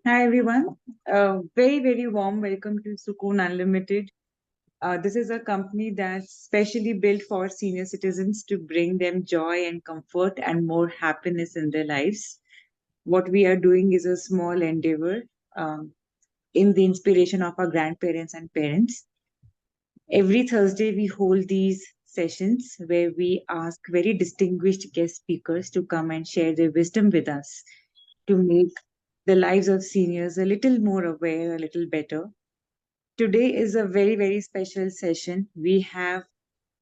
Hi everyone. Very warm welcome to Sukoon Unlimited. This is a company that's specially built for senior citizens to bring them joy and comfort and more happiness in their lives. What we are doing is a small endeavor um, in the inspiration of our grandparents and parents. Every Thursday, we hold these sessions where we ask very distinguished guest speakers to come and share their wisdom with us to make the lives of seniors a little more aware, a little better. Today is a very special session. We have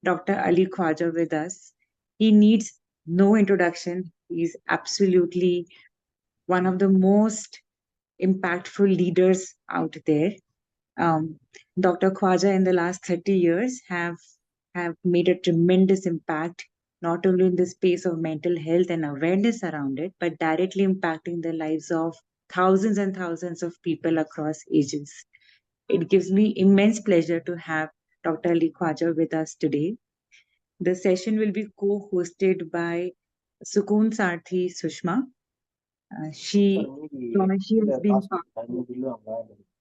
Dr. Ali Khwaja with us. He needs no introduction. He's absolutely one of the most impactful leaders out there. Um, Dr. Khwaja in the last 30 years have made a tremendous impact, not only in the space of mental health and awareness around it, but directly impacting the lives of thousands and thousands of people across ages. It gives me immense pleasure to have Dr. Ali Khwaja with us today. The session will be co-hosted by Sukoon Sarthi Sushma. She has been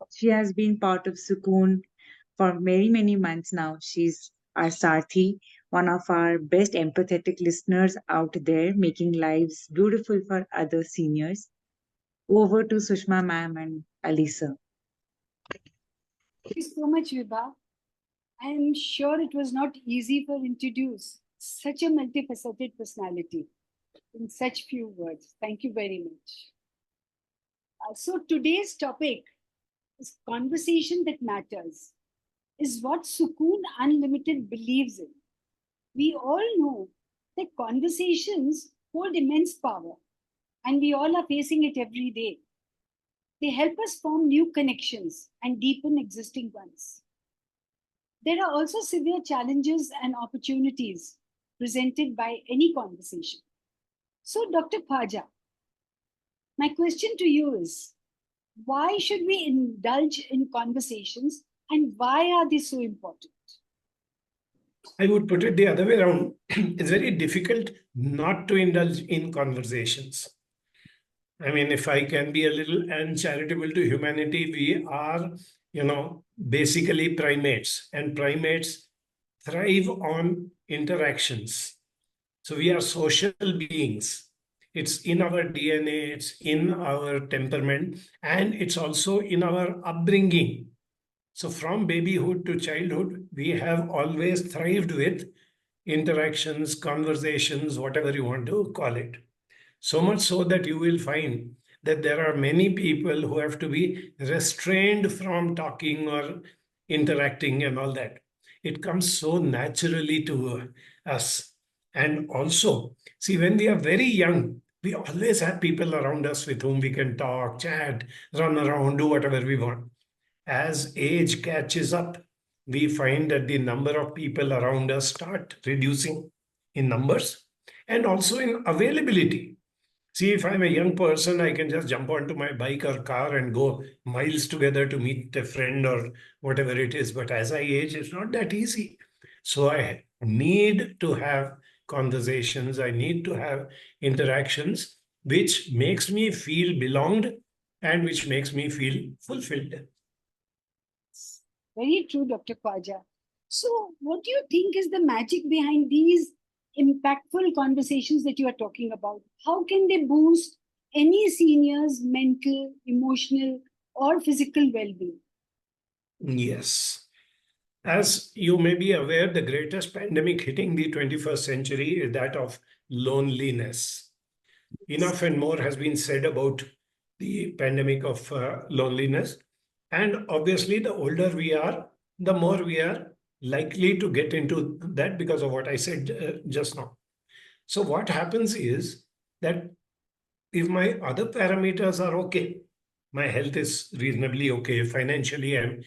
she has been part of Sukoon for many months now. She's our Sarthi, one of our best empathetic listeners out there, making lives beautiful for other seniors. Over to Sushma ma'am and Alisa. Thank you so much, Vibha. I am sure it was not easy for introduce such a multifaceted personality in such few words. Thank you very much. So today's topic is conversation that matters, is what Sukoon Unlimited believes in. We all know that conversations hold immense power, and we all are facing it every day. They help us form new connections and deepen existing ones. There are also severe challenges and opportunities presented by any conversation. So, Dr. Khwaja, my question to you is, why should we indulge in conversations and why are they so important? I would put it the other way around. It's very difficult not to indulge in conversations. I mean, if I can be a little uncharitable to humanity, we are, basically primates, and primates thrive on interactions. So we are social beings. It's in our DNA, it's in our temperament, and it's also in our upbringing. So from babyhood to childhood, we have always thrived with interactions, conversations, whatever you want to call it. So much so that you will find that there are many people who have to be restrained from talking or interacting and all that. It comes so naturally to us. And also, see, when we are very young, we always have people around us with whom we can talk, chat, run around, do whatever we want. As age catches up, we find that the number of people around us start reducing in numbers and also in availability. See, if I'm a young person, I can just jump onto my bike or car and go miles together to meet a friend or whatever it is. But as I age, it's not that easy. So I need to have conversations, I need to have interactions which makes me feel belonged and which makes me feel fulfilled. Very true, Dr. Khwaja. So, what do you think is the magic behind these impactful conversations that you are talking about? How can they boost any senior's mental, emotional, or physical well being? Yes. As you may be aware, the greatest pandemic hitting the 21st century is that of loneliness. Enough and more has been said about the pandemic of loneliness. And obviously, the older we are, the more we are likely to get into that because of what I said just now. So, what happens is that if my other parameters are okay, my health is reasonably okay, financially I'm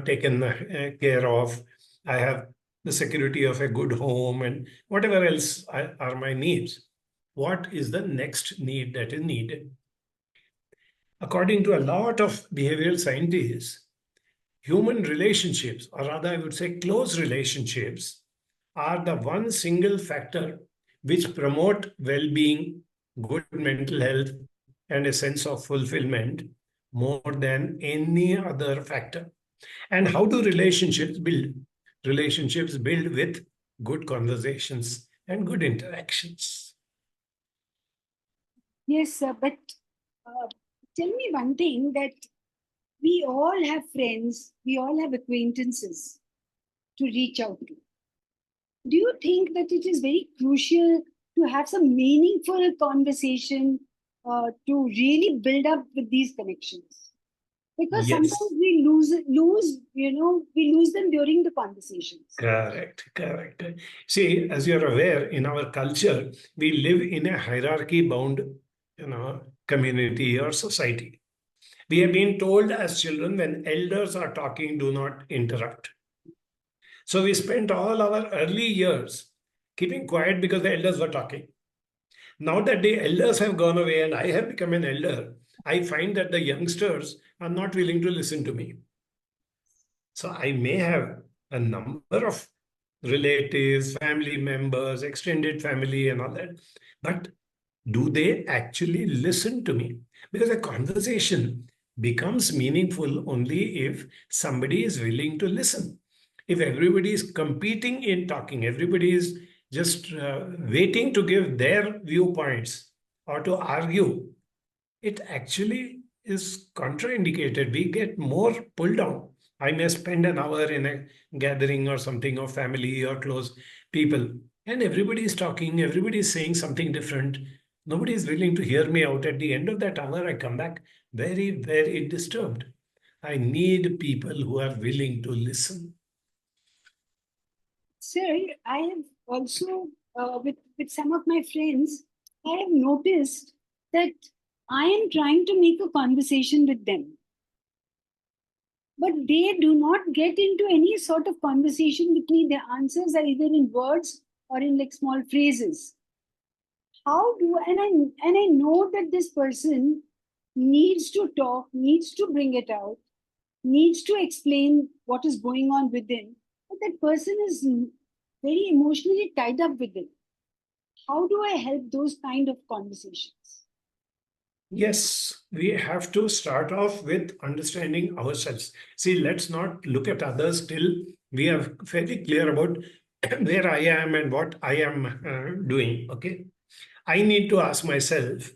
taken care of, I have the security of a good home and whatever else are my needs, what is the next need that is needed? According to a lot of behavioral scientists, human relationships, or rather I would say close relationships, are the one single factor which promote well-being, good mental health, and a sense of fulfillment more than any other factor. And how do relationships build? Relationships build with good conversations and good interactions. Yes, sir, but uh, tell me one thing, that we all have friends, we all have acquaintances to reach out to. Do you think that it is very crucial to have some meaningful conversation to really build up with these connections? Because sometimes Yes, we lose them during the conversations. correct, correct. See, as you're aware, in our culture, we live in a hierarchy-bound, community or society. We have been told as children when elders are talking, do not interrupt. So we spent all our early years keeping quiet because the elders were talking. Now that the elders have gone away and I have become an elder, I find that the youngsters are not willing to listen to me. So I may have a number of relatives, family members, extended family, and all that. But do they actually listen to me? Because a conversation becomes meaningful only if somebody is willing to listen. If everybody is competing in talking, everybody is just waiting to give their viewpoints or to argue, it actually is contraindicated. We get more pulled down. I may spend an hour in a gathering or something of family or close people, and everybody is talking, everybody is saying something different. Nobody is willing to hear me out. At the end of that hour, I come back very, very disturbed. I need people who are willing to listen. Sir, I have also, with some of my friends, I have noticed that I am trying to make a conversation with them, but they do not get into any sort of conversation with me. Their answers are either in words or in like small phrases. How do and I know that this person needs to talk, needs to bring it out, needs to explain what is going on within, but that person is very emotionally tied up with it. How do I help those kind of conversations? Yes, we have to start off with understanding ourselves. See, let's not look at others till we are fairly clear about where I am and what I am doing. Okay. I need to ask myself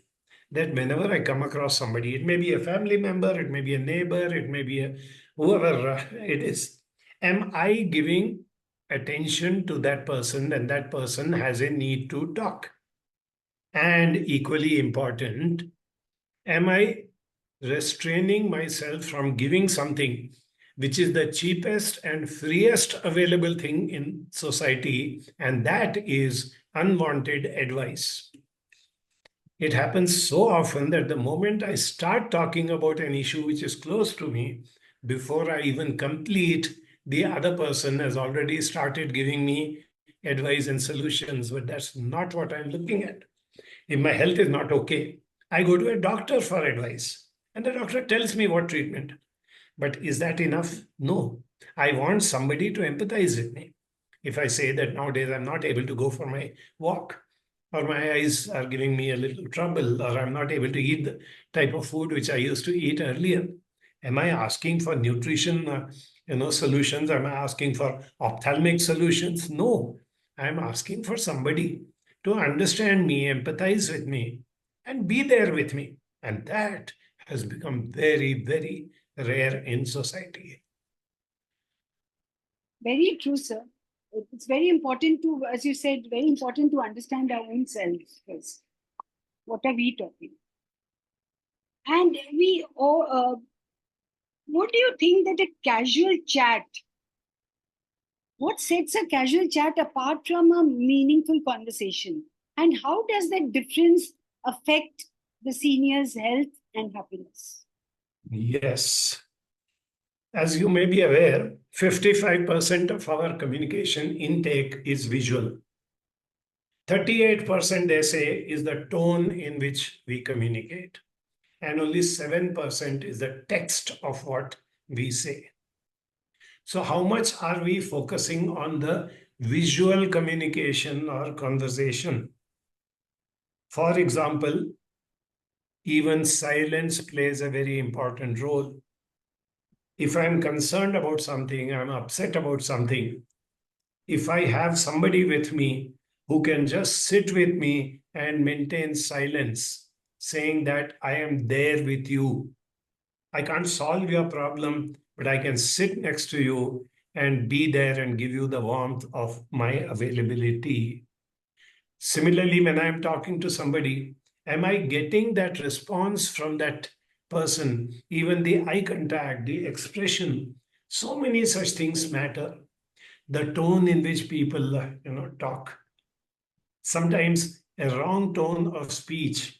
that whenever I come across somebody, it may be a family member, it may be a neighbor, it may be a whoever it is, am I giving attention to that person and that person has a need to talk? And equally important, am I restraining myself from giving something which is the cheapest and freest available thing in society, and that is unwanted advice? It happens so often that the moment I start talking about an issue which is close to me, before I even complete, the other person has already started giving me advice and solutions, but that's not what I'm looking at. If my health is not okay, I go to a doctor for advice, and the doctor tells me what treatment. But is that enough? No. I want somebody to empathize with me. If I say that nowadays I'm not able to go for my walk, or my eyes are giving me a little trouble, or I'm not able to eat the type of food which I used to eat earlier, am I asking for nutrition, solutions? Am I asking for ophthalmic solutions? No, I'm asking for somebody to understand me, empathize with me, and be there with me. And that has become very, very rare in society. Very true, sir. It's very important to, as you said, very important to understand our own selves first. What are we talking? And what do you think that a casual chat, what sets a casual chat apart from a meaningful conversation? And how does that difference affect the senior's health and happiness? Yes. As you may be aware, 55% of our communication intake is visual. 38% they say is the tone in which we communicate, and only 7% is the text of what we say. So, how much are we focusing on the visual communication or conversation? For example, Even silence plays a very important role. If I'm concerned about something, I'm upset about something, if I have somebody with me who can just sit with me and maintain silence, saying that I am there with you, I can't solve your problem, but I can sit next to you and be there and give you the warmth of my availability. Similarly, when I'm talking to somebody, am I getting that response from that person? Even the eye contact, the expression, so many such things matter. The tone in which people talk. Sometimes a wrong tone of speech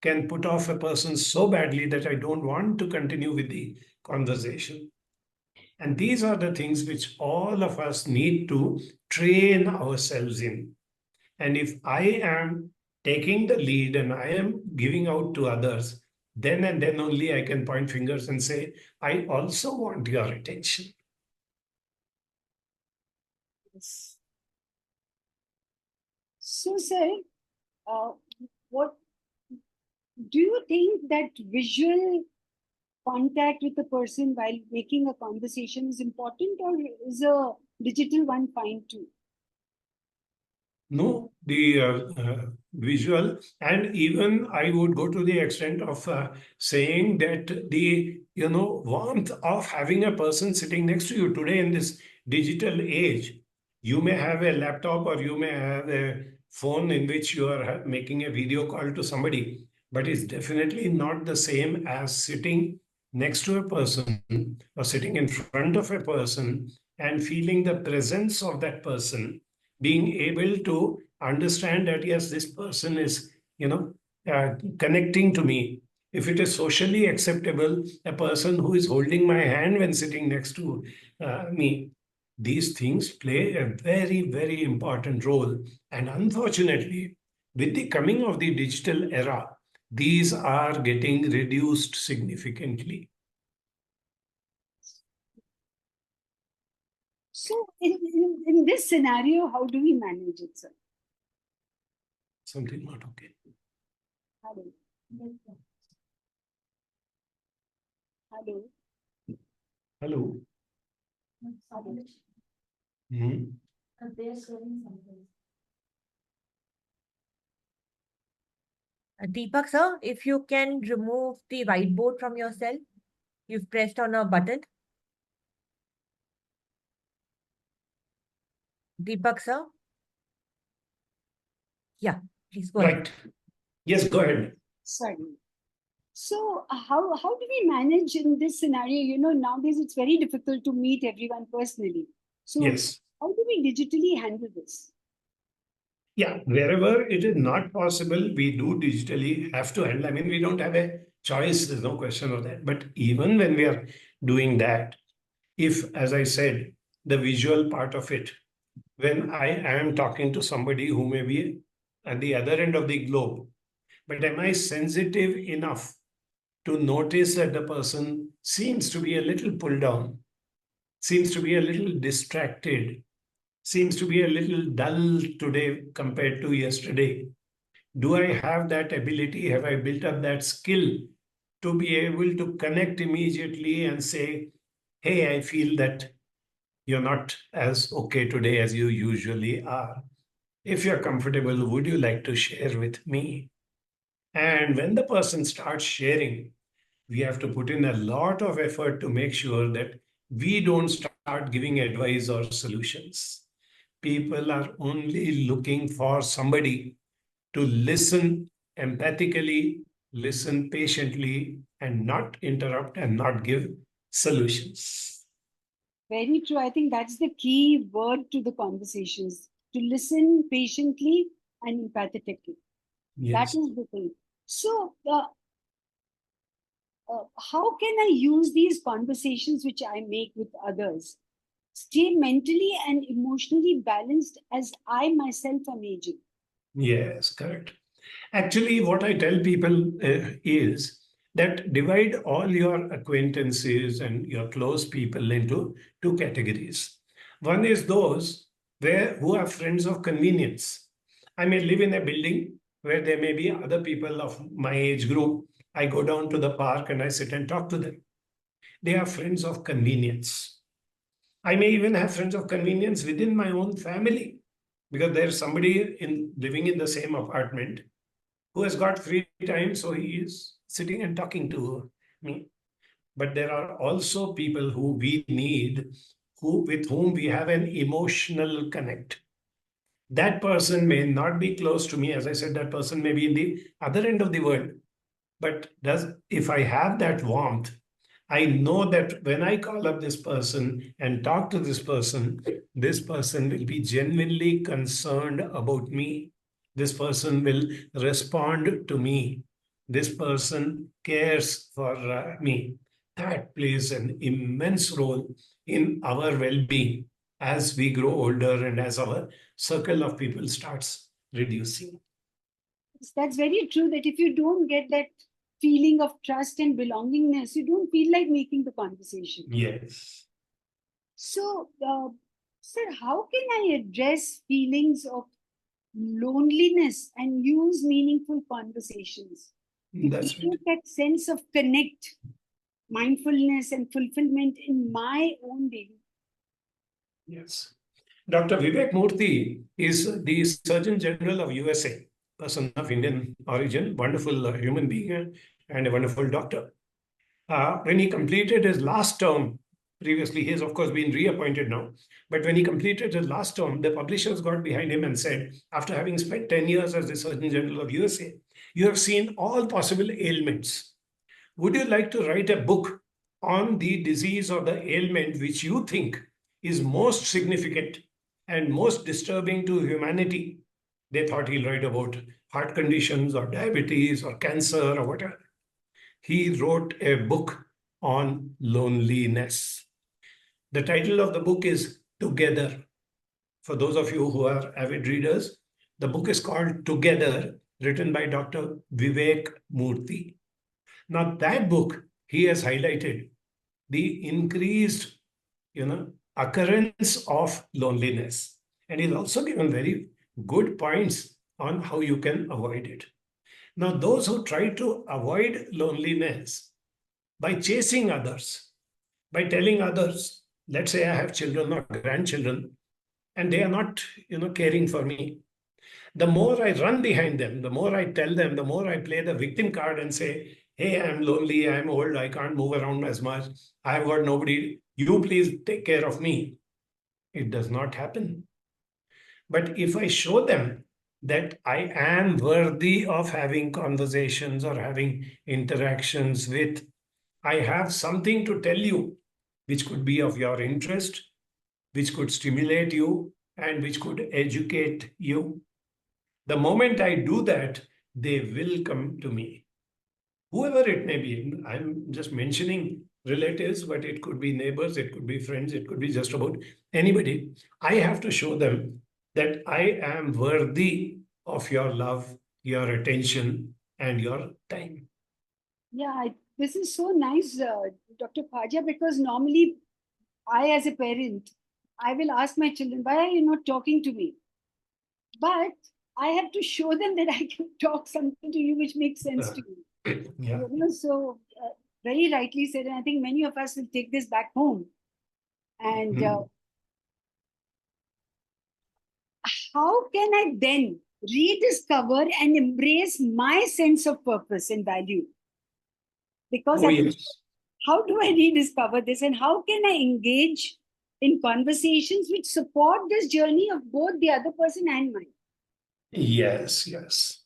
can put off a person so badly that I don't want to continue with the conversation. And these are the things which all of us need to train ourselves in. And if I am taking the lead and I am giving out to others, then and then only I can point fingers and say, I also want your attention. Yes. So, sir, uh, what do you think that visual contact with a person while making a conversation is important, or is a digital one fine too? No, the visual, and even I would go to the extent of saying that the warmth of having a person sitting next to you today in this digital age. You may have a laptop or you may have a phone in which you are making a video call to somebody, but it's definitely not the same as sitting next to a person or sitting in front of a person and feeling the presence of that person, being able to understand that yes, this person is connecting to me. If it is socially acceptable, a person who is holding my hand when sitting next to me, these things play a very, very important role. And unfortunately, with the coming of the digital era, these are getting reduced significantly. So, in this scenario, how do we manage it, sir? Something not okay. Hello. Hello. Hello. Hello. Mhm. Deepak sir, if you can remove the whiteboard from yourself, you've pressed on a button. Deepak sir? Yeah, please go ahead. Right. Yes, go ahead. Sorry. So, how do we manage in this scenario? You know, nowadays it's very difficult to meet everyone personally. So, Yes. how do we digitally handle this? Yeah, wherever it is not possible, we do digitally have to handle. I mean, we don't have a choice, there's no question of that. But even when we are doing that, if, as I said, the visual part of it, when I am talking to somebody who may be at the other end of the globe, but am I sensitive enough to notice that the person seems to be a little pulled down, seems to be a little distracted, seems to be a little dull today compared to yesterday? Do I have that ability? Have I built up that skill to be able to connect immediately and say, hey, I feel that you're not as okay today as you usually are. If you're comfortable, would you like to share with me? And when the person starts sharing, we have to put in a lot of effort to make sure that we don't start giving advice or solutions. People are only looking for somebody to listen empathically, listen patiently, and not interrupt and not give solutions. Very true. I think that's the key word to the conversations: to listen patiently and empathetically. That Yes. is the thing. So, how can I use these conversations which I make with others, stay mentally and emotionally balanced as I myself am aging? Yes, correct. Actually, what I tell people is that divide all your acquaintances and your close people into two categories. One is those who are friends of convenience. I may live in a building where there may be other people of my age group. I go down to the park and I sit and talk to them. They are friends of convenience. I may even have friends of convenience within my own family, because there's somebody living in the same apartment who has got free time, so he is sitting and talking to me. But there are also people who we need, with whom we have an emotional connect. That person may not be close to me. As I said, that person may be in the other end of the world. But if I have that warmth, I know that when I call up this person and talk to this person will be genuinely concerned about me. This person will respond to me. This person cares for me. That plays an immense role in our well being as we grow older and as our circle of people starts reducing. That's very true, that if you don't get that feeling of trust and belongingness, you don't feel like making the conversation. Yes. So, sir, how can I address feelings of loneliness and use meaningful conversations to That's right. create that sense of connect, mindfulness, and fulfillment in my own daily? Yes. Dr. Vivek Murthy is the Surgeon General of USA, person of Indian origin, wonderful human being and a wonderful doctor. When he completed his last term, previously he has of course been reappointed now, but when he completed his last term, the publishers got behind him and said, after having spent 10 years as the Surgeon General of USA, you have seen all possible ailments. Would you like to write a book on the disease or the ailment which you think is most significant and most disturbing to humanity? They thought he'll write about heart conditions or diabetes or cancer or whatever. He wrote a book on loneliness. The title of the book is Together. For those of you who are avid readers, the book is called Together, written by Dr. Vivek Murthy. Now, that book, he has highlighted the increased, occurrence of loneliness. And he's also given very good points on how you can avoid it. Now, those who try to avoid loneliness by chasing others, by telling others, let's say I have children or grandchildren, and they are not, caring for me. The more I run behind them, the more I tell them, the more I play the victim card and say, hey, I'm lonely, I'm old, I can't move around as much, I've got nobody, you please take care of me. It does not happen. But if I show them that I am worthy of having conversations or having interactions with, I have something to tell you which could be of your interest, which could stimulate you, and which could educate you. The moment I do that, they will come to me. Whoever it may be, I'm just mentioning relatives, but it could be neighbors, it could be friends, it could be just about anybody. I have to show them that I am worthy of your love, your attention, and your time. Yeah, this is so nice, Dr. Khwaja, because normally I, as a parent, I will ask my children, why are you not talking to me? But I have to show them that I can talk something to you which makes sense to you. Yeah. So very rightly said, and I think many of us will take this back home. And how can I then rediscover and embrace my sense of purpose and value? Because how do I rediscover this, and how can I engage in conversations which support this journey of both the other person and mine? Yes, yes.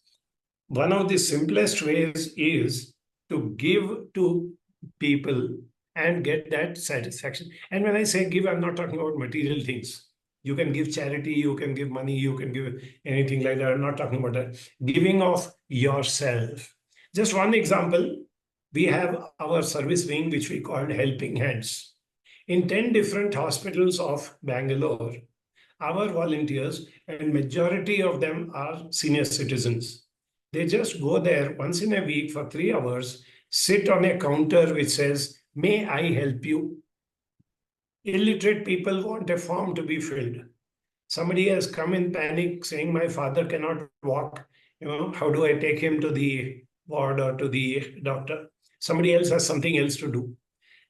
One of the simplest ways is to give to people and get that satisfaction. And when I say give, I'm not talking about material things. You can give charity, you can give money, you can give anything like that. I'm not talking about that. Giving of yourself. Just one example, we have our service wing, which we called Helping Hands. In 10 different hospitals of Bangalore, our volunteers, and majority of them are senior citizens. They just go there once in a week for 3 hours, sit on a counter which says, may I help you? Illiterate people want a form to be filled. Somebody has come in panic saying, my father cannot walk. How do I take him to the ward or to the doctor? Somebody else has something else to do.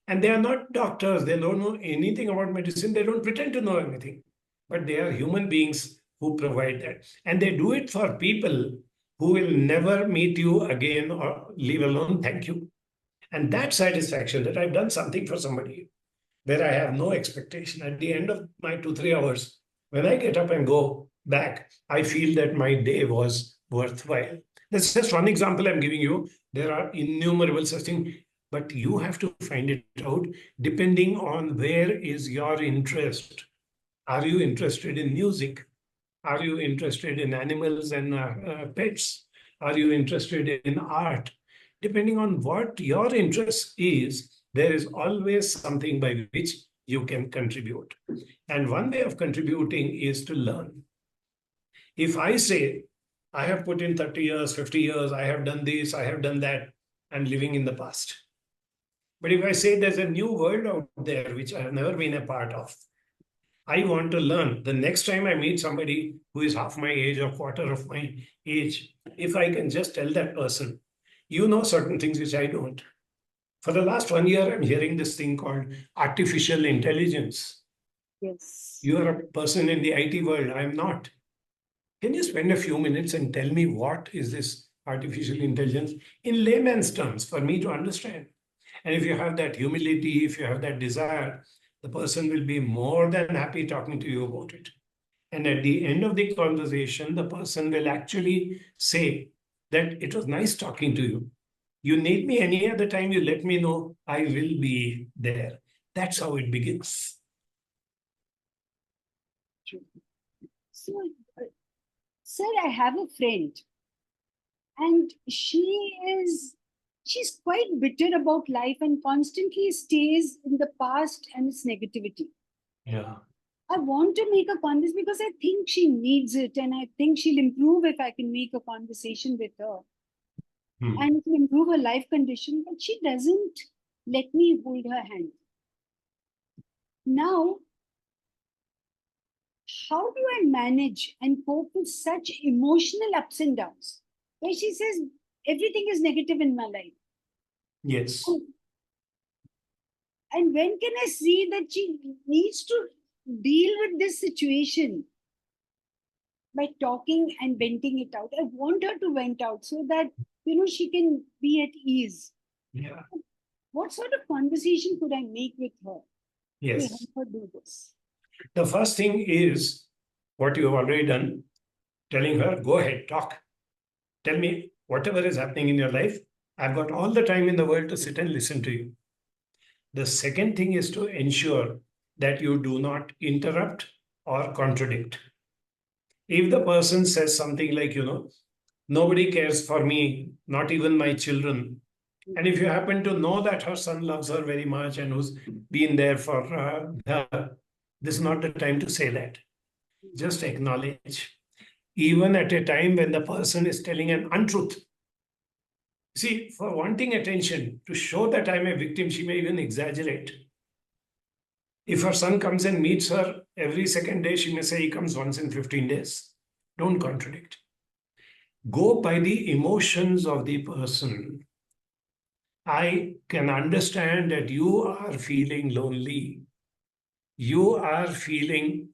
And they are not doctors. They don't know anything about medicine. They don't pretend to know anything. But they are human beings who provide that. And they do it for people who will never meet you again or leave alone. Thank you. And that satisfaction that I've done something for somebody where I have no expectation at the end of my 2-3 hours, when I get up and go back, I feel that my day was worthwhile. That's just one example I'm giving you. There are innumerable such things, but you have to find it out depending on where is your interest. Are you interested in music? Are you interested in animals and pets? Are you interested in art? Depending on what your interest is, there is always something by which you can contribute. And one way of contributing is to learn. If I say, I have put in 30 years, 50 years, I have done this, I have done that, I'm living in the past. But if I say there's a new world out there which I have never been a part of, I want to learn. The next time I meet somebody who is half my age or quarter of my age, if I can just tell that person, you know certain things which I don't. For the last 1 year, I'm hearing this thing called artificial intelligence. Yes. You are a person in the IT world. I'm not. Can you spend a few minutes and tell me what is this artificial intelligence in layman's terms for me to understand? And if you have that humility, if you have that desire, the person will be more than happy talking to you about it. And at the end of the conversation, the person will actually say that it was nice talking to you. You need me any other time, you let me know, I will be there. That's how it begins. So, uh, sir, I have a friend, and she's quite bitter about life and constantly stays in the past and its negativity. Yeah. I want to make a conversation because I think she needs it, and I think she'll improve if I can make a conversation with her and to improve her life condition, but she doesn't let me hold her hand. Now, how do I manage and cope with such emotional ups and downs? Where she says everything is negative in my life. Yes. And when can I see that she needs to deal with this situation? By talking and venting it out. I want her to vent out so that she can be at ease. Yeah. What sort of conversation could I make with her to Yes. help her do this? The first thing is what you have already done, telling her, go ahead, talk. Tell me whatever is happening in your life. I've got all the time in the world to sit and listen to you. The second thing is to ensure that you do not interrupt or contradict. If the person says something like, nobody cares for me, not even my children. And if you happen to know that her son loves her very much and who's been there for her, this is not the time to say that. Just acknowledge. Even at a time when the person is telling an untruth. See, for wanting attention, to show that I'm a victim, she may even exaggerate. If her son comes and meets her every second day, she may say he comes once in 15 days. Don't contradict. Go by the emotions of the person. I can understand that you are feeling lonely. You are feeling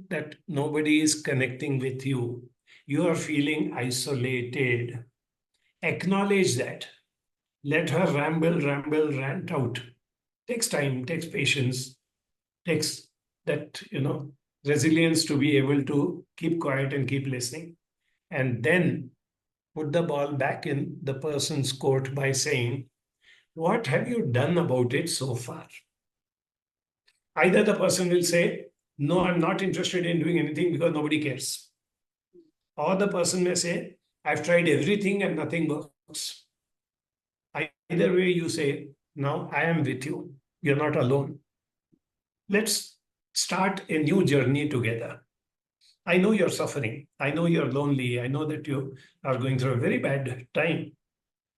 that nobody is connecting with you. You are feeling isolated. Acknowledge that. Let her ramble, rant out. Takes time, takes patience, takes that, resilience to be able to keep quiet and keep listening. And then put the ball back in the person's court by saying, what have you done about it so far? Either the person will say, no, I'm not interested in doing anything because nobody cares. Or the person may say, I've tried everything and nothing works. Either way, you say, now I am with you. You're not alone. Let's start a new journey together. I know you're suffering. I know you're lonely. I know that you are going through a very bad time.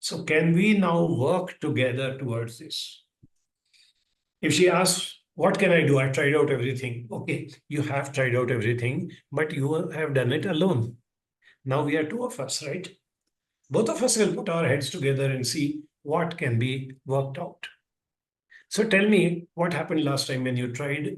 So, can we now work together towards this? If she asks, what can I do? I've tried out everything. Okay, you have tried out everything, but you have done it alone. Now we are two of us, right? Both of us will put our heads together and see what can be worked out. So tell me what happened last time when you tried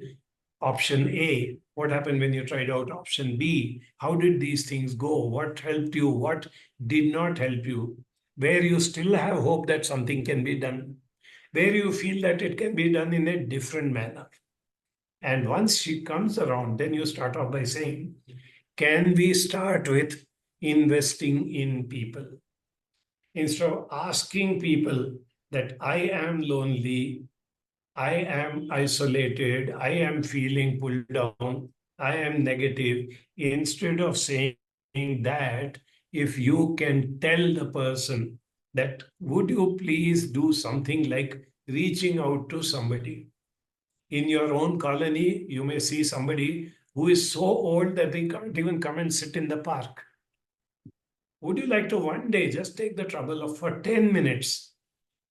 option A? What happened when you tried out option B? How did these things go? What helped you? What did not help you? Where you still have hope that something can be done? Where you feel that it can be done in a different manner? And once she comes around, then you start off by saying, can we start with investing in people? Instead of asking people that I am lonely, I am isolated, I am feeling pulled down, I am negative, instead of saying that, if you can tell the person that, would you please do something like reaching out to somebody? In your own colony, you may see somebody who is so old that they can't even come and sit in the park. Would you like to one day just take the trouble of for 10 minutes,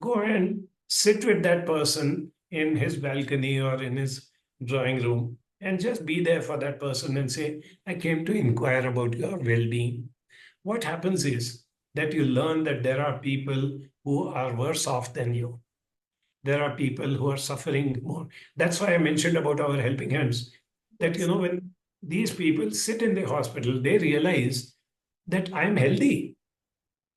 go and sit with that person in his balcony or in his drawing room and just be there for that person and say, I came to inquire about your well being? What happens is that you learn that there are people who are worse off than you. There are people who are suffering more. That's why I mentioned about our helping hands. That, Yes. when these people sit in the hospital, they realize that I'm healthy.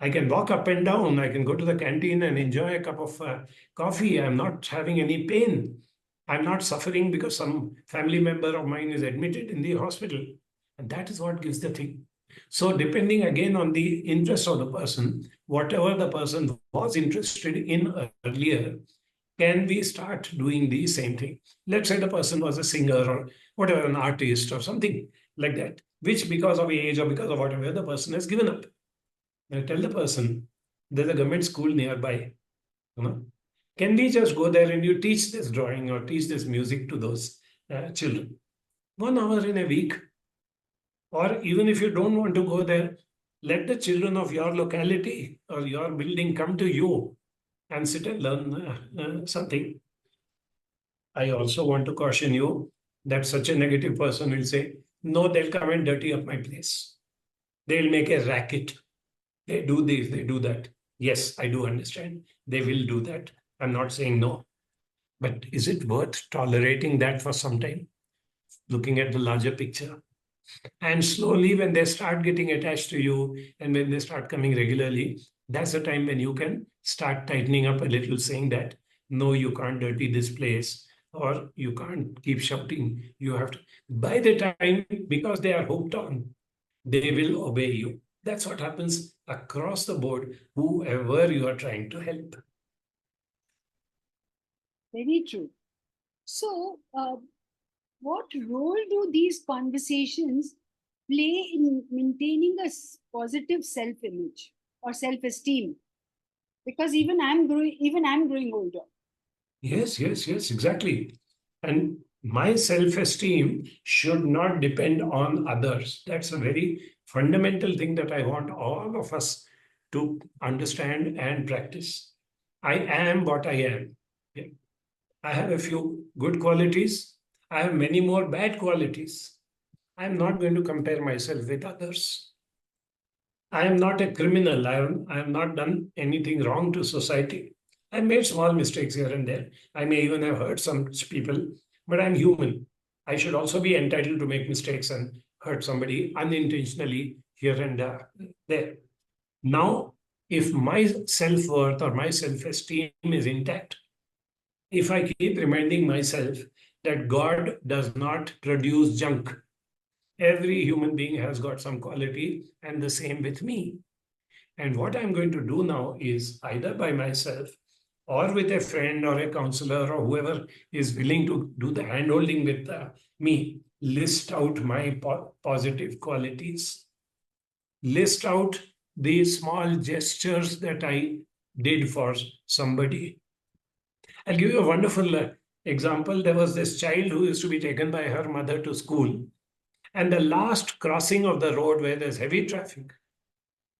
I can walk up and down. I can go to the canteen and enjoy a cup of coffee. I'm not having any pain. I'm not suffering because some family member of mine is admitted in the hospital. And that is what gives the thing. So, depending again on the interest of the person, whatever the person was interested in earlier, can we start doing the same thing? Let's say the person was a singer or whatever, an artist or something like that, which because of age or because of whatever, the person has given up. Now tell the person there's a government school nearby. You know, can we just go there and you teach this drawing or teach this music to those children? 1 hour in a week. Or even if you don't want to go there, let the children of your locality or your building come to you and sit and learn something. I also want to caution you that such a negative person will say, no, they'll come and dirty up my place. They'll make a racket. They do this, they do that. Yes, I do understand. They will do that. I'm not saying no. But is it worth tolerating that for some time? Looking at the larger picture. And slowly, when they start getting attached to you and when they start coming regularly, that's the time when you can start tightening up a little, saying that, no, you can't dirty this place or you can't keep shouting. You have to. By the time, because they are hooked on, they will obey you. That's what happens across the board, whoever you are trying to help. Very true. So, what role do these conversations play in maintaining a positive self-image or self-esteem? Because even I'm growing older. Yes, exactly. And my self-esteem should not depend on others. That's a very fundamental thing that I want all of us to understand and practice. I am what I am. Yeah. I have a few good qualities. I have many more bad qualities. I'm not going to compare myself with others. I am not a criminal. I have not done anything wrong to society. I made small mistakes here and there. I may even have hurt some people, but I'm human. I should also be entitled to make mistakes and hurt somebody unintentionally here and there. Now, if my self worth or my self esteem is intact, if I keep reminding myself that God does not produce junk, every human being has got some quality, and the same with me. And what I'm going to do now is either by myself or with a friend or a counselor or whoever is willing to do the handholding with me, list out my positive qualities, list out the small gestures that I did for somebody. I'll give you a wonderful example. There was this child who used to be taken by her mother to school. And the last crossing of the road where there's heavy traffic,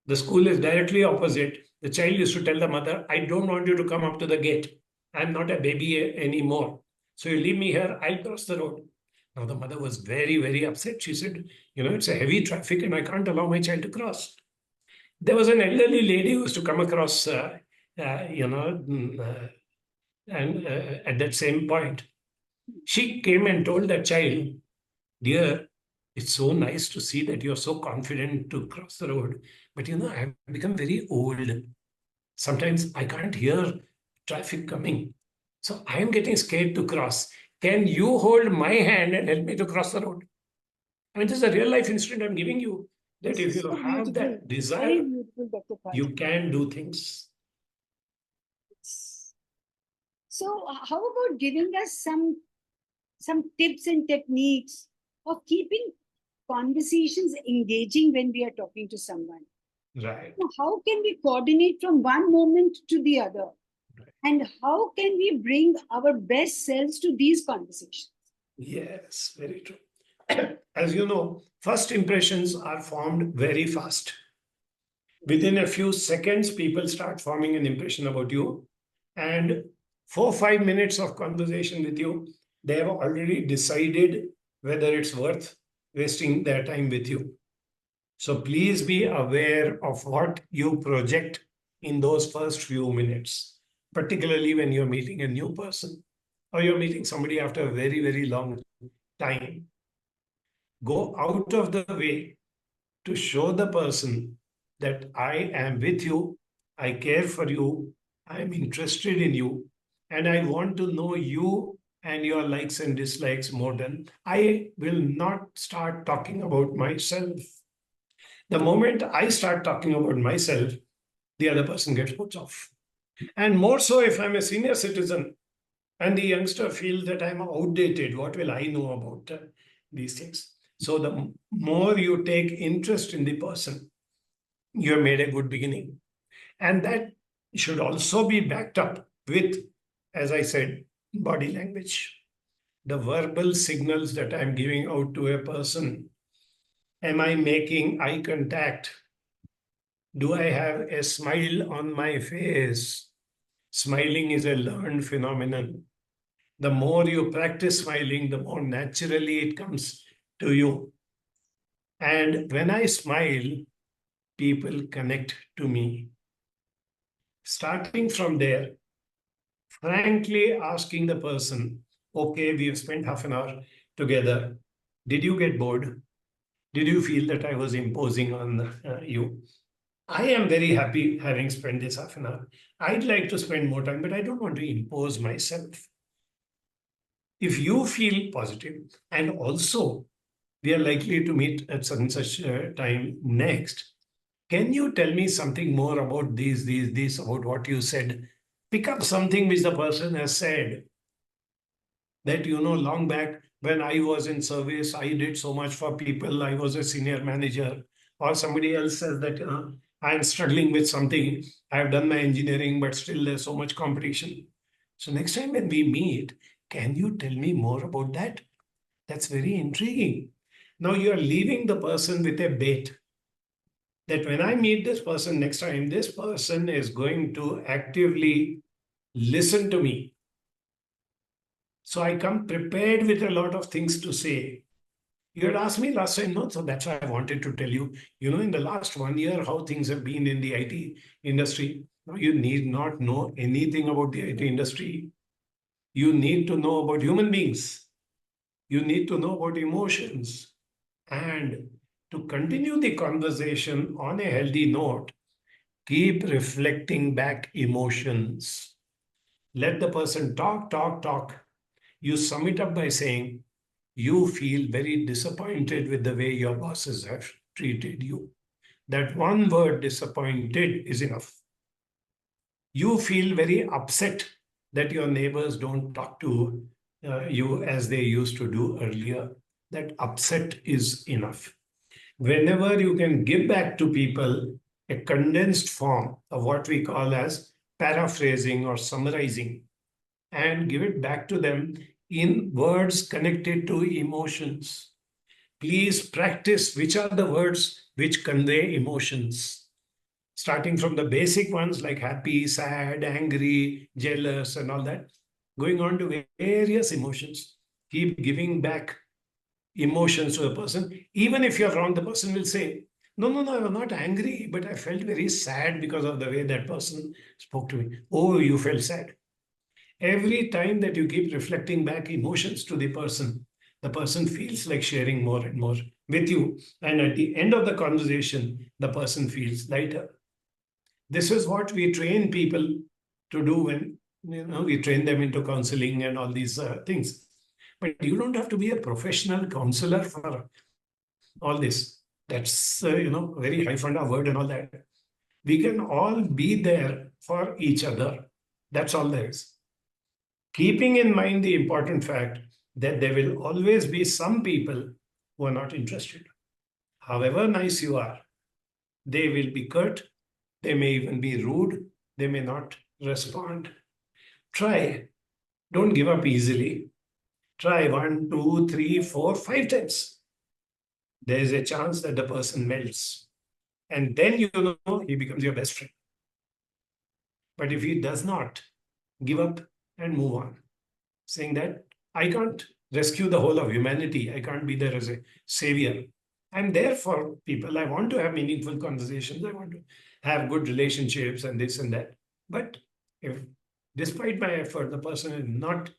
the school is directly opposite. The child used to tell the mother, I don't want you to come up to the gate. I'm not a baby anymore. So you leave me here, I'll cross the road. Now, the mother was very, very upset. She said, it's a heavy traffic and I can't allow my child to cross. There was an elderly lady who used to come across, and at that same point, she came and told that child, dear, it's so nice to see that you're so confident to cross the road. But I've become very old. Sometimes I can't hear traffic coming. So I am getting scared to cross. Can you hold my hand and help me to cross the road? I mean, this is a real life incident I'm giving you. That This if is you so have beautiful. that desire, Very beautiful, Dr. Khwaja. you can do things. So, how about giving us some tips and techniques of keeping conversations engaging when we are talking to someone? Right. Now, how can we coordinate from one moment to the other? Right. And how can we bring our best selves to these conversations? Yes, very true. As you know, first impressions are formed very fast. Within a few seconds, people start forming an impression about you. And 4 or 5 minutes of conversation with you, they have already decided whether it's worth wasting their time with you. So please be aware of what you project in those first few minutes, particularly when you're meeting a new person or you're meeting somebody after a very, very long time. Go out of the way to show the person that I am with you, I care for you, I am interested in you, and I want to know you and your likes and dislikes more than I will not start talking about myself. The moment I start talking about myself, the other person gets put off. And more so if I'm a senior citizen and the youngster feels that I'm outdated, what will I know about these things? So the more you take interest in the person, you have made a good beginning. And that should also be backed up with, as I said, body language. The verbal signals that I'm giving out to a person. Am I making eye contact? Do I have a smile on my face? Smiling is a learned phenomenon. The more you practice smiling, the more naturally it comes to you. And when I smile, people connect to me. Starting from there, frankly asking the person, okay, we have spent half an hour together. Did you get bored? Did you feel that I was imposing on you? I am very happy having spent this half an hour. I'd like to spend more time, but I don't want to impose myself. If you feel positive, and also we are likely to meet at such and such time next, can you tell me something more about these, about what you said? Pick up something which the person has said that, long back when I was in service, I did so much for people. I was a senior manager, or somebody else says that I'm struggling with something. I've done my engineering, but still there's so much competition. So next time when we meet, can you tell me more about that? That's very intriguing. Now you are leaving the person with a bait that when I meet this person next time, this person is going to actively listen to me. So I come prepared with a lot of things to say. You had asked me last time, no? So that's why I wanted to tell you, in the last 1 year, how things have been in the IT industry. Now, you need not know anything about the IT industry. You need to know about human beings. You need to know about emotions. And to continue the conversation on a healthy note, keep reflecting back emotions. Let the person talk, talk, talk. You sum it up by saying, you feel very disappointed with the way your bosses have treated you. That one word, disappointed, is enough. You feel very upset that your neighbors don't talk to you as they used to do earlier. That upset is enough. Whenever you can give back to people a condensed form of what we call as paraphrasing or summarizing, and give it back to them in words connected to emotions. Please practice which are the words which convey emotions, starting from the basic ones like happy, sad, angry, jealous, and all that, going on to various emotions. Keep giving back emotions to the person. Even if you're wrong, the person will say, no, no, no, I was not angry, but I felt very sad because of the way that person spoke to me. Oh, you felt sad. Every time that you keep reflecting back emotions to the person feels like sharing more and more with you. And at the end of the conversation, the person feels lighter. This is what we train people to do when we train them into counseling and all these things. But you don't have to be a professional counselor for all this. That's very high funda word and all that. We can all be there for each other. That's all there is. Keeping in mind the important fact that there will always be some people who are not interested. However nice you are, they will be curt, they may even be rude, they may not respond. Try. Don't give up easily. Try 1, 2, 3, 4, 5 times. There is a chance that the person melts. And then he becomes your best friend. But if he does not, give up and move on, saying that I can't rescue the whole of humanity. I can't be there as a savior. I'm there for people. I want to have meaningful conversations. I want to have good relationships and this and that. But if, despite my effort, the person is not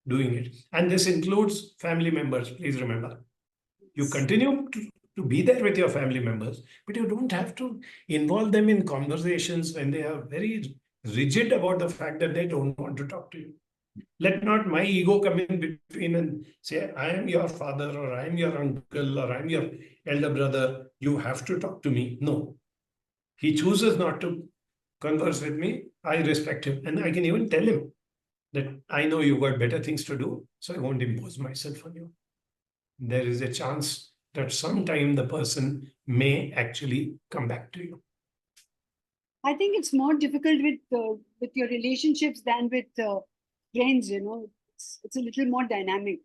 doing it, and this includes family members, please remember, you continue to be there with your family members, but you don't have to involve them in conversations when they are very rigid about the fact that they don't want to talk to you. Let not my ego come in between and say, I am your father, or I am your uncle, or I am your elder brother. You have to talk to me. No. He chooses not to converse with me. I respect him. And I can even tell him that I know you've got better things to do, so I won't impose myself on you. There is a chance that sometime the person may actually come back to you. I think it's more difficult with your relationships than with friends. It's a little more dynamic.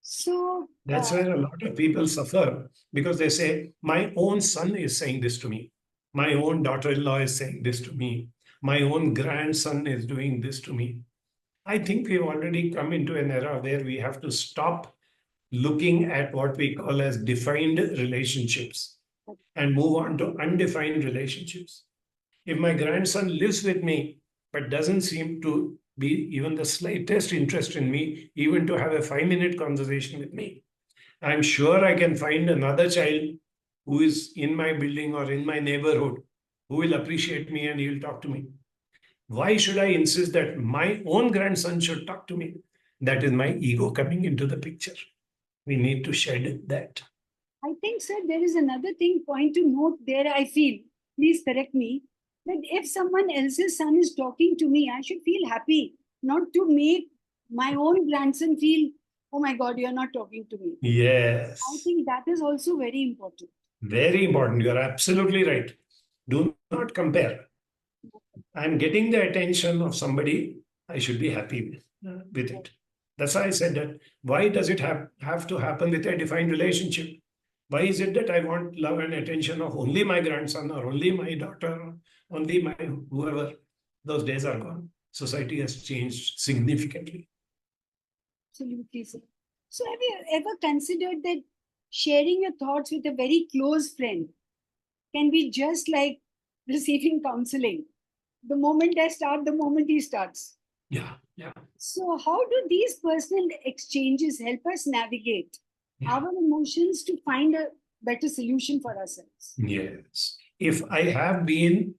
So That's where a lot of people suffer, because they say, my own son is saying this to me. My own daughter-in-law is saying this to me. My own grandson is doing this to me. I think we've already come into an era where we have to stop looking at what we call as defined relationships and move on to undefined relationships. If my grandson lives with me but doesn't seem to be even the slightest interest in me, even to have a 5-minute conversation with me, I'm sure I can find another child who is in my building or in my neighborhood who will appreciate me and he will talk to me. Why should I insist that my own grandson should talk to me? That is my ego coming into the picture. We need to shed that. I think, sir, there is another point to note there. I feel, please correct me, that if someone else's son is talking to me, I should feel happy, not to make my own grandson feel, oh my God, you're not talking to me. Yes. I think that is also very important. Very important. You're absolutely right. Do not compare. I'm getting the attention of somebody, I should be happy with it. That's why I said that. Why does it have to happen with a defined relationship? Why is it that I want love and attention of only my grandson or only my daughter or only my whoever? Those days are gone. Society has changed significantly. Absolutely, sir. So have you ever considered that sharing your thoughts with a very close friend can be just like receiving counseling? The moment I start, the moment he starts. Yeah, yeah. So how do these personal exchanges help us navigate our emotions to find a better solution for ourselves? Yes. If I have been,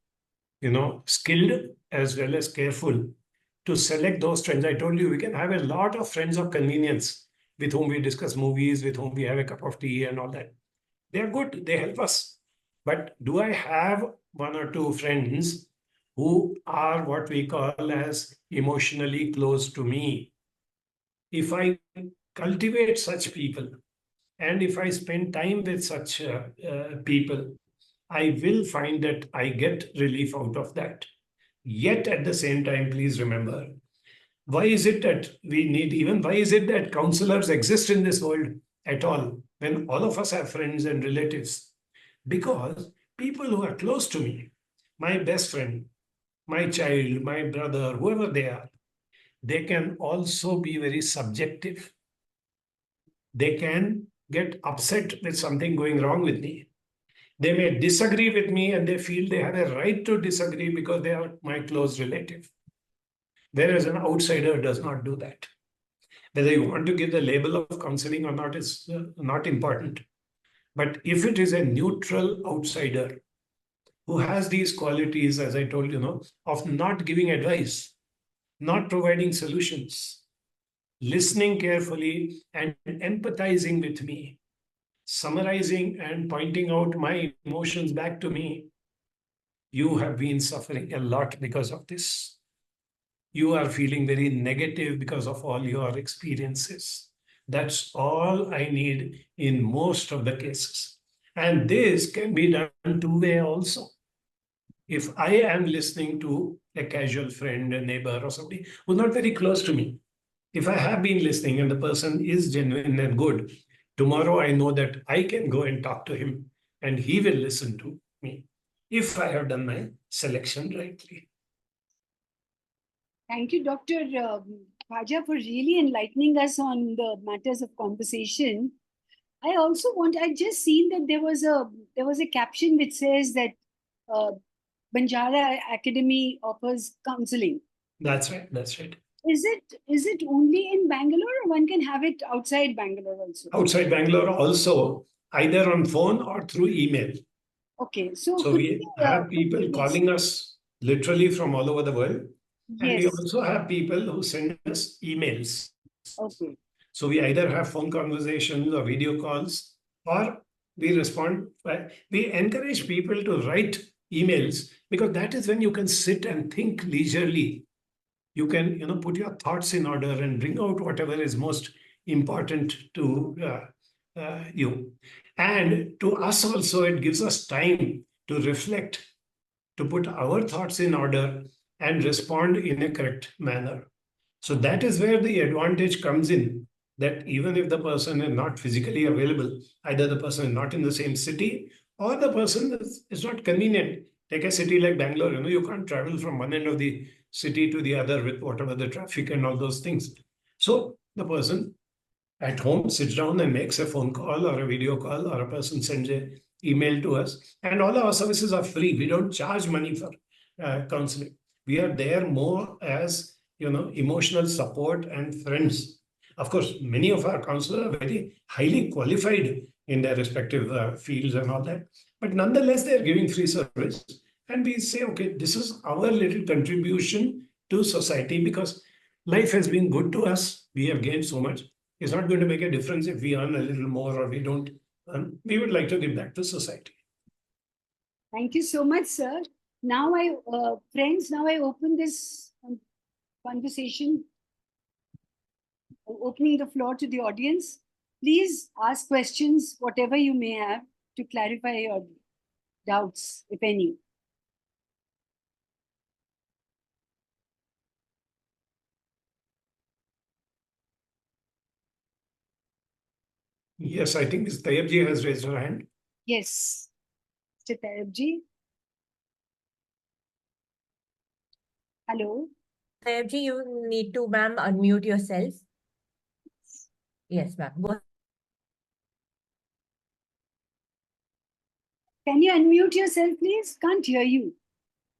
skilled as well as careful to select those friends, I told you we can have a lot of friends of convenience with whom we discuss movies, with whom we have a cup of tea and all that. They are good, they help us. But do I have 1 or 2 friends who are what we call as emotionally close to me? If I cultivate such people, and if I spend time with such people, I will find that I get relief out of that. Yet at the same time, please remember, why is it that why is it that counselors exist in this world at all when all of us have friends and relatives? Because people who are close to me, my best friend, my child, my brother, whoever they are, they can also be very subjective. They can get upset with something going wrong with me. They may disagree with me and they feel they have a right to disagree because they are my close relative. Whereas an outsider does not do that. Whether you want to give the label of counseling or not is not important. But if it is a neutral outsider who has these qualities, as I told you, of not giving advice, not providing solutions, listening carefully and empathizing with me, summarizing and pointing out my emotions back to me, you have been suffering a lot because of this. You are feeling very negative because of all your experiences. That's all I need in most of the cases. And this can be done two-way also. If I am listening to a casual friend, a neighbor, or somebody who's not very close to me, if I have been listening and the person is genuine and good, tomorrow I know that I can go and talk to him and he will listen to me if I have done my selection rightly. Thank you, Dr. Khwaja, for really enlightening us on the matters of conversation. I just seen that there was a caption which says that uh, Banjara Academy offers counseling. That's right. That's right. Is it only in Bangalore, or one can have it outside Bangalore also? Outside Bangalore also, either on phone or through email. Okay, so So could we you, have people yes, calling us literally from all over the world. And we yes, also have people who send us emails. okay, So we either have phone conversations or video calls, or we respond. We encourage people to write emails because that is when you can sit and think leisurely. You can, put your thoughts in order and bring out whatever is most important to you. And to us also, it gives us time to reflect, to put our thoughts in order and respond in a correct manner. So that is where the advantage comes in, that even if the person is not physically available, either the person is not in the same city or the person is not convenient. Take a city like Bangalore, you can't travel from one end of the city to the other with whatever the traffic and all those things. So the person at home sits down and makes a phone call or a video call, or a person sends an email to us. And all our services are free. We don't charge money for counseling. We are there more as emotional support and friends. Of course, many of our counselors are very highly qualified in their respective fields and all that. But nonetheless, they are giving free service. And we say, okay, this is our little contribution to society because life has been good to us. We have gained so much. It's not going to make a difference if we earn a little more or we don't earn. We would like to give back to society. thank you so much, sir. Now friends, now I open this conversation, opening the floor to the audience. Please ask questions, whatever you may have, to clarify your doubts, if any. Yes, I think Ms. Tayyabji has raised her hand. Yes, Mr. Tayyabji. Hello. Tayyabji, you need to, ma'am, unmute yourself. Yes, ma'am. Go. Can you unmute yourself, please? Can't hear you.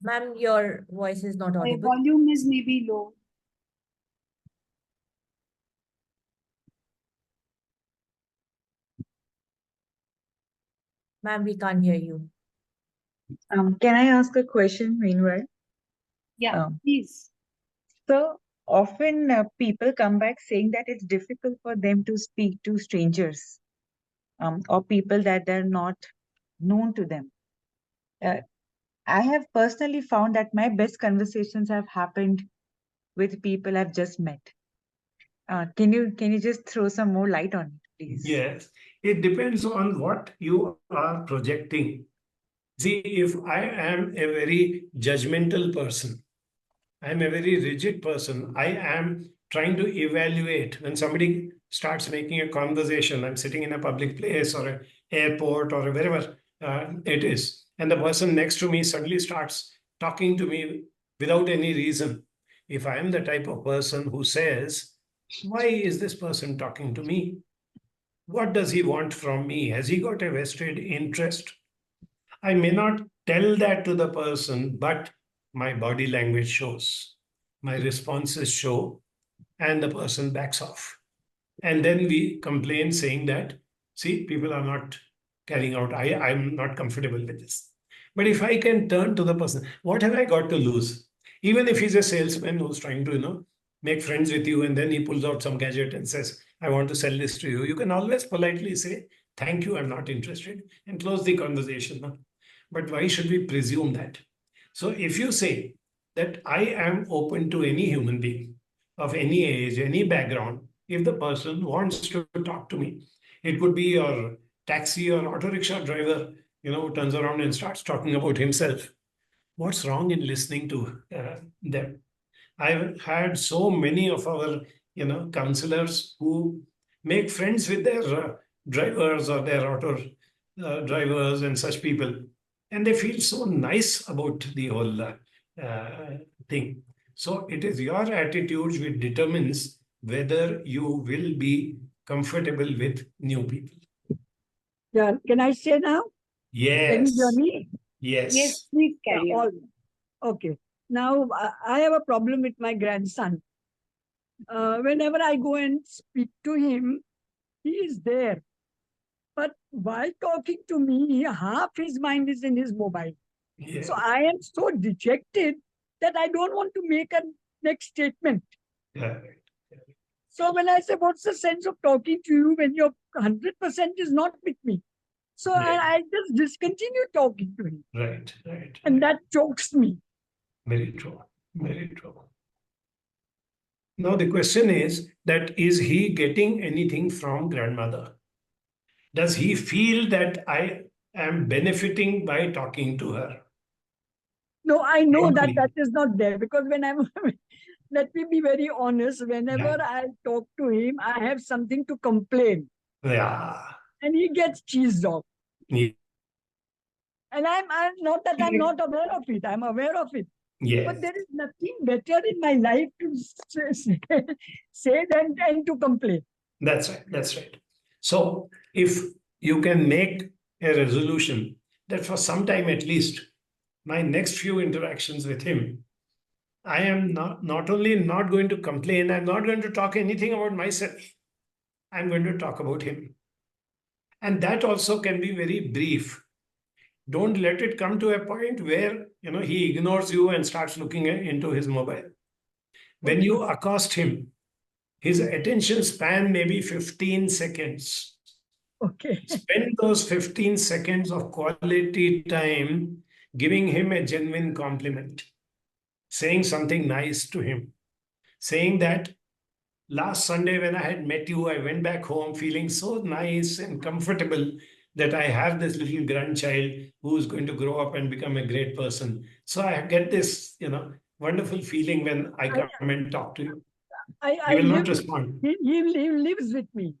Ma'am, your voice is not Your audible. volume is maybe low. Ma'am, we can't hear you. Can I ask a question meanwhile? Yeah, please. So often people come back saying that it's difficult for them to speak to strangers or people that they're not known to them. I have personally found that my best conversations have happened with people I've just met. Can you just throw some more light on it, please? Yes, it depends on what you are projecting. See, if I am a very judgmental person, I'm a very rigid person. I am trying to evaluate when somebody starts making a conversation. I'm sitting in a public place or an airport or wherever it is, and the person next to me suddenly starts talking to me without any reason. If I'm the type of person who says, why is this person talking to me? What does he want from me? Has he got a vested interest? I may not tell that to the person, but my body language shows, my responses show, and the person backs off. And then we complain saying that, see, people are not carrying out, I'm not comfortable with this. But if I can turn to the person, what have I got to lose? Even if he's a salesman who's trying to, make friends with you, and then he pulls out some gadget and says, I want to sell this to you, you can always politely say, thank you, I'm not interested, and close the conversation. No? But why should we presume that? So if you say that I am open to any human being of any age, any background, if the person wants to talk to me, it could be your taxi or auto rickshaw driver, who turns around and starts talking about himself. What's wrong in listening to them? I've had so many of our, counselors who make friends with their drivers or their auto drivers and such people, and they feel so nice about the whole uh, thing. So it is your attitude which determines whether you will be comfortable with new people. Yeah, can I say now? Can you hear Yes, me? Yes, yes, please Yeah, carry on. okay. Now, I have a problem with my grandson. Whenever I go and speak to him, he is there. But while talking to me, half his mind is in his mobile. yes. So I am so dejected that I don't want to make a next statement. Correct. So when I say, what's the sense of talking to you when your 100% is not with me? So Yeah. I just discontinue talking to him. Right. And that chokes me. Very true. Very true. Now the question is he getting anything from grandmother? Does he feel that I am benefiting by talking to her? No, I know that Mentally. that is not there because when I'm, let me be very honest, whenever Yeah. I talk to him, I have something to complain Yeah. and he gets cheesed off. Ye- And I'm not that I'm not aware of it, I'm aware of it. Yes. But there is nothing better in my life to say than to complain. That's right. That's right. So if you can make a resolution that for some time at least, my next few interactions with him, I am not only not going to complain, I'm not going to talk anything about myself. I'm going to talk about him. And that also can be very brief. Don't let it come to a point where he ignores you and starts looking into his mobile. When you accost him, his attention span may be 15 seconds. Okay. Spend those 15 seconds of quality time giving him a genuine compliment, saying something nice to him, saying that last Sunday when I had met you, I went back home feeling so nice and comfortable that I have this little grandchild who is going to grow up and become a great person. So I get this, wonderful feeling when I come and talk to you. I He will not live, respond. he lives with me.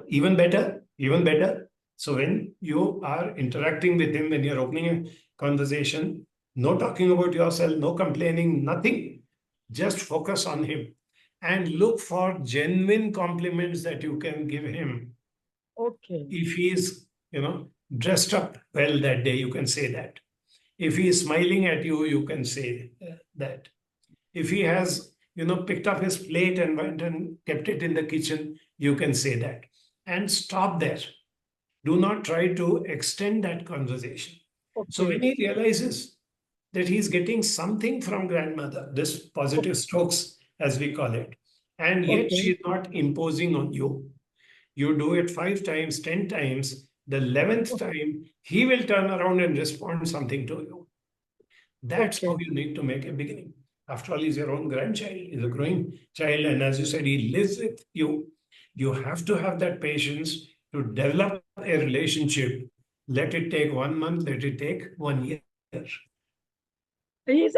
Even better, even better. So when you are interacting with him, when you're opening a conversation, no talking about yourself, no complaining, nothing. Just focus on him and look for genuine compliments that you can give him. Okay. If he is, dressed up well that day, you can say that. If he is smiling at you, you can say that. If he has, picked up his plate and went and kept it in the kitchen, you can say that. And stop there. Do not try to extend that conversation. So Okay. when he realizes that he's getting something from grandmother, this positive strokes, as we call it, and yet Okay. she's not imposing on you, you do it 5 times, 10 times, the 11th time, he will turn around and respond something to you. That's how Okay. you need to make a beginning. After all, he's your own grandchild, he's a growing child, and as you said, he lives with you. You have to have that patience to develop a relationship. Let it take 1 month, let it take 1 year. He's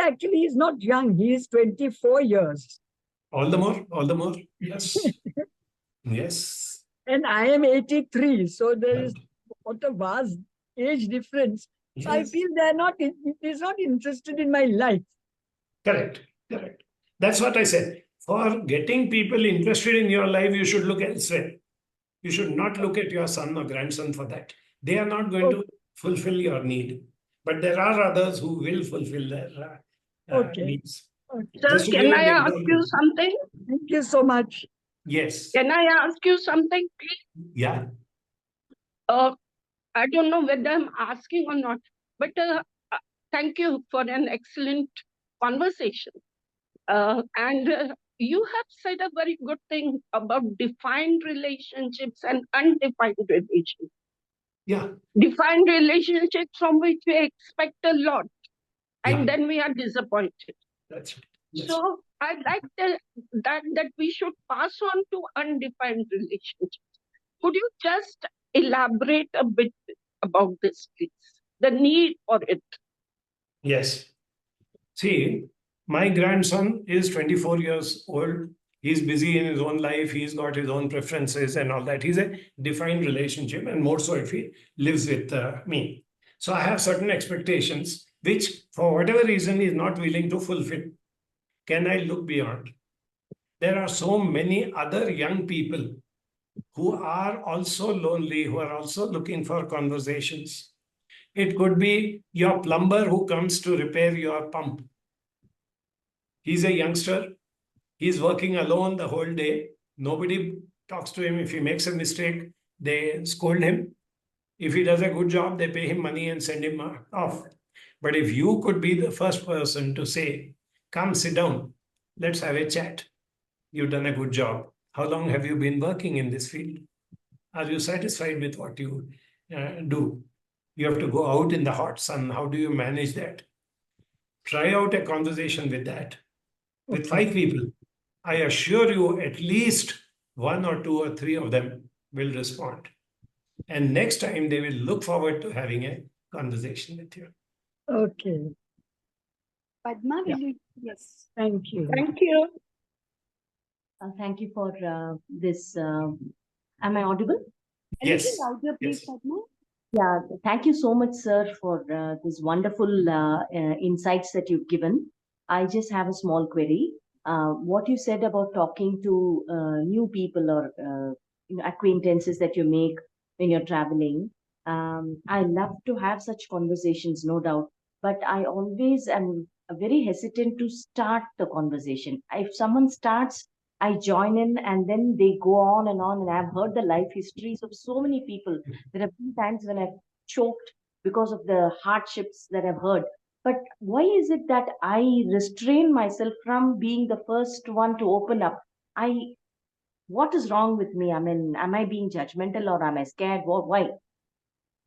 not young. He is 24 years. All the more, all the more. Yes. Yes. And I am 83. So there is Right. what a vast age difference. So I Yes. feel he's not interested in my life. Correct. Correct. That's what I said. For getting people interested in your life, you should look elsewhere. You should not look at your son or grandson for that. They are not going to fulfill your need. But there are others who will fulfill their Okay. needs. Okay. Sir, Just to give can you I an ask you example. something? Thank you so much. Yes. Can I ask you something, please? Yeah. I don't know whether I'm asking or not, but thank you for an excellent conversation. And you have said a very good thing about defined relationships and undefined relationships. Yeah. Defined relationships from which we expect a lot, and Yeah. then we are disappointed. That's right. That's right. So I like that we should pass on to undefined relationships. Could you just elaborate a bit about this, please? The need for it. Yes. See, my grandson is 24 years old. He's busy in his own life. He's got his own preferences and all that. He's a defined relationship, and more so if he lives with me. So I have certain expectations, which for whatever reason he is not willing to fulfill. Can I look beyond? There are so many other young people who are also lonely, who are also looking for conversations. It could be your plumber who comes to repair your pump. He's a youngster. He's working alone the whole day. Nobody talks to him. If he makes a mistake, they scold him. If he does a good job, they pay him money and send him off. But if you could be the first person to say, come sit down, let's have a chat. You've done a good job. How long have you been working in this field? Are you satisfied with what you do? You have to go out in the hot sun. How do you manage that? Try out a conversation with that, with 5 people. I assure you, at least 1 or 2 or 3 of them will respond. And next time, they will look forward to having a conversation with you. Okay. Padma, Yeah. will you? Yes. Thank you. Thank you. Thank you for this. Am I audible? A little Yes. louder, please, Yes. Padma. Yeah, thank you so much, sir, for this wonderful insights that you've given. I just have a small query. What you said about talking to new people or acquaintances that you make when you're traveling. I love to have such conversations, no doubt. But I always am very hesitant to start the conversation. If someone starts, I join in and then they go on and on. And I've heard the life histories of so many people. There have been times when I've choked because of the hardships that I've heard. But why is it that I restrain myself from being the first one to open up? What is wrong with me? I mean, am I being judgmental or am I scared? Why?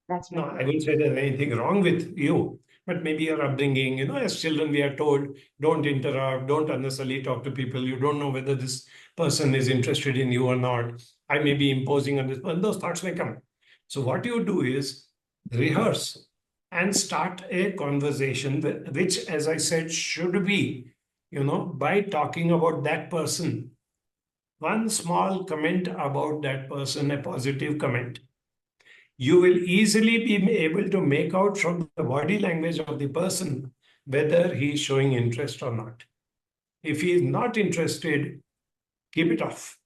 That's my No, I question. wouldn't say there's anything wrong with you, but maybe your upbringing. As children, we are told, don't interrupt, don't unnecessarily talk to people. You don't know whether this person is interested in you or not. I may be imposing on this person. Those thoughts may come. So what you do is rehearse and start a conversation, which, as I said, should be, by talking about that person. One small comment about that person, a positive comment, you will easily be able to make out from the body language of the person whether he is showing interest or not. If he is not interested, keep it off.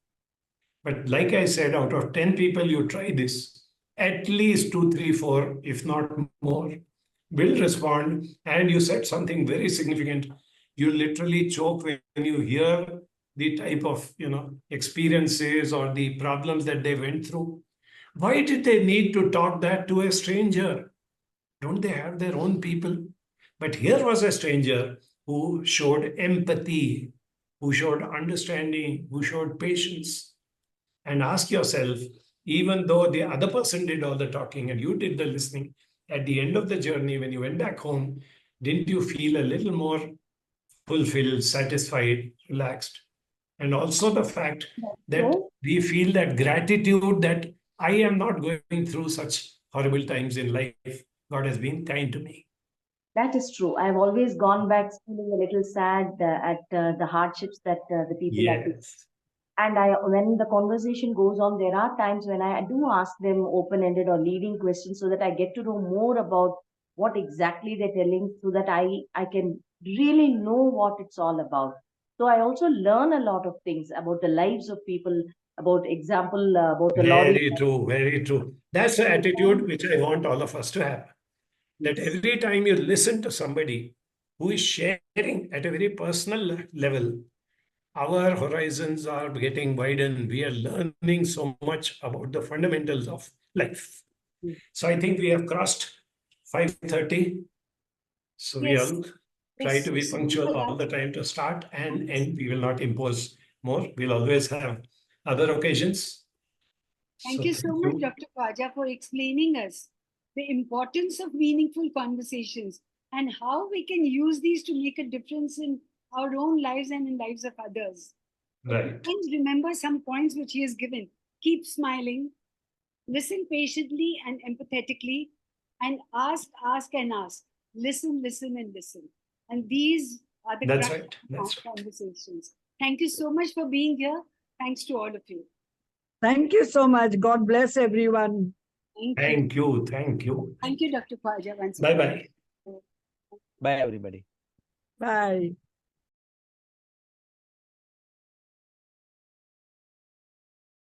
But like I said, out of 10 people you try this, at least 2, 3, 4, if not more, will respond. And you said something very significant. You literally choke when you hear the type of experiences or the problems that they went through. Why did they need to talk that to a stranger? Don't they have their own people? But here was a stranger who showed empathy, who showed understanding, who showed patience. And ask yourself, even though the other person did all the talking and you did the listening, at the end of the journey, when you went back home, didn't you feel a little more fulfilled, satisfied, relaxed? And also the fact that we feel that gratitude that I am not going through such horrible times in life. God has been kind to me. That is true. I've always gone back feeling a little sad at the hardships that the people are facing. Yes. And when the conversation goes on, there are times when I do ask them open-ended or leading questions so that I get to know more about what exactly they're telling, so that I can really know what it's all about. So I also learn a lot of things about the lives of people, about example, about the lorry. Very true, very true. That's the attitude which I want all of us to have. That every time you listen to somebody who is sharing at a very personal level, our horizons are getting widened. We are learning so much about the fundamentals of life. So I think we have crossed 5:30. So we Yes. all try to be Yes. punctual all the time to start, and we will not impose more. We'll always have other occasions. Thank So you so thank much, you. Dr. Khwaja, for explaining us the importance of meaningful conversations and how we can use these to make a difference in our own lives and in lives of others. Right. Please remember some points which he has given. Keep smiling, listen patiently and empathetically, and ask, and ask. Listen, and listen. And these are the That's crux right. of That's right. conversations. Thank you so much for being here. Thanks to all of you. Thank you so much. God bless everyone. Thank you. Thank you. Thank you. Thank you, Dr. Khwaja, once Bye again. bye. Bye, everybody. Bye.